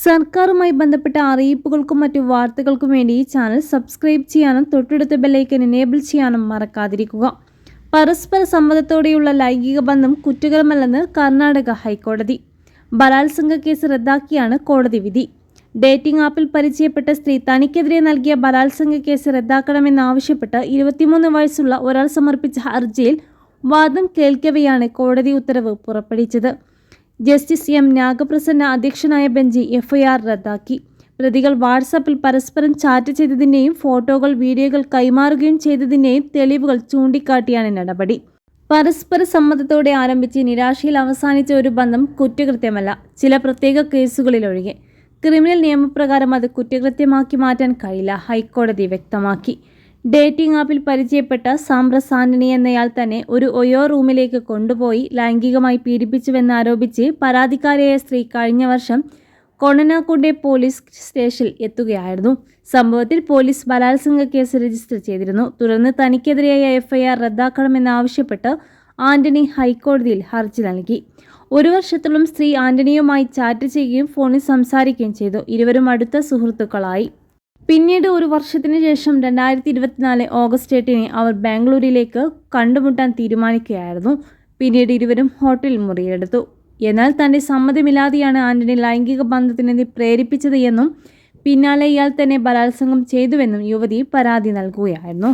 സർക്കാരുമായി ബന്ധപ്പെട്ട അറിയിപ്പുകൾക്കും മറ്റു വാർത്തകൾക്കും വേണ്ടി ഈ ചാനൽ സബ്സ്ക്രൈബ് ചെയ്യാനും തൊട്ടടുത്ത ബെല്ലൈക്കൻ എനേബിൾ ചെയ്യാനും മറക്കാതിരിക്കുക. പരസ്പര സമ്മതത്തോടെയുള്ള ലൈംഗിക ബന്ധം കുറ്റകരമല്ലെന്ന് കർണാടക ഹൈക്കോടതി. ബലാത്സംഗ കേസ് റദ്ദാക്കിയാണ് കോടതി വിധി. ഡേറ്റിംഗ് ആപ്പിൽ പരിചയപ്പെട്ട സ്ത്രീ തനിക്കെതിരെ നൽകിയ ബലാത്സംഗ കേസ് റദ്ദാക്കണമെന്നാവശ്യപ്പെട്ട് 23 വയസ്സുള്ള ഒരാൾ സമർപ്പിച്ച ഹർജിയിൽ വാദം കേൾക്കവെയാണ് കോടതി ഉത്തരവ് പുറപ്പെടുവിച്ചത്. ജസ്റ്റിസ് എം നാഗപ്രസന്ന അധ്യക്ഷനായ ബെഞ്ച് എഫ്ഐആർ റദ്ദാക്കി. പ്രതികൾ വാട്സാപ്പിൽ പരസ്പരം ചാറ്റ് ചെയ്തതിൻ്റെയും ഫോട്ടോകൾ വീഡിയോകൾ കൈമാറുകയും ചെയ്തതിൻ്റെയും തെളിവുകൾ ചൂണ്ടിക്കാട്ടിയാണ് നടപടി. പരസ്പര സമ്മതത്തോടെ ആരംഭിച്ച് നിരാശയിൽ അവസാനിച്ച ഒരു ബന്ധം കുറ്റകൃത്യമല്ല, ചില പ്രത്യേക കേസുകളിലൊഴികെ. ക്രിമിനൽ നിയമപ്രകാരം അത് കുറ്റകൃത്യമാക്കി മാറ്റാൻ കഴിയില്ല, ഹൈക്കോടതി വ്യക്തമാക്കി. ഡേറ്റിംഗ് ആപ്പിൽ പരിചയപ്പെട്ട സാംബ്രസ് ആന്റണി എന്നയാൾ തന്നെ ഒരു ഒയോ റൂമിലേക്ക് കൊണ്ടുപോയി ലൈംഗികമായി പീഡിപ്പിച്ചുവെന്നാരോപിച്ച് പരാതിക്കാരിയായ സ്ത്രീ കഴിഞ്ഞ വർഷം കൊണനാക്കുണ്ടെ പോലീസ് സ്റ്റേഷനിൽ എത്തുകയായിരുന്നു. സംഭവത്തിൽ പോലീസ് ബലാത്സംഗ കേസ് രജിസ്റ്റർ ചെയ്തിരുന്നു. തുടർന്ന് തനിക്കെതിരെയായ എഫ്ഐആർ റദ്ദാക്കണമെന്നാവശ്യപ്പെട്ട് ആന്റണി ഹൈക്കോടതിയിൽ ഹർജി നൽകി. 1 വർഷത്തോളം സ്ത്രീ ആന്റണിയുമായി ചാറ്റ് ചെയ്യുകയും ഫോണിൽ സംസാരിക്കുകയും ചെയ്തു. ഇരുവരും അടുത്ത സുഹൃത്തുക്കളായി. പിന്നീട് 1 വർഷത്തിന് ശേഷം 2024 ഓഗസ്റ്റ് 8 അവർ ബാംഗ്ലൂരിലേക്ക് കണ്ടുമുട്ടാൻ തീരുമാനിക്കുകയായിരുന്നു. പിന്നീട് ഇരുവരും ഹോട്ടലിൽ മുറിയെടുത്തു. എന്നാൽ തൻ്റെ സമ്മതമില്ലാതെയാണ് ആന്റണി ലൈംഗിക ബന്ധത്തിന് പ്രേരിപ്പിച്ചത് എന്നും പിന്നാലെ ഇയാൾ തന്നെ ബലാത്സംഗം ചെയ്തുവെന്നും യുവതി പരാതി നൽകുകയായിരുന്നു.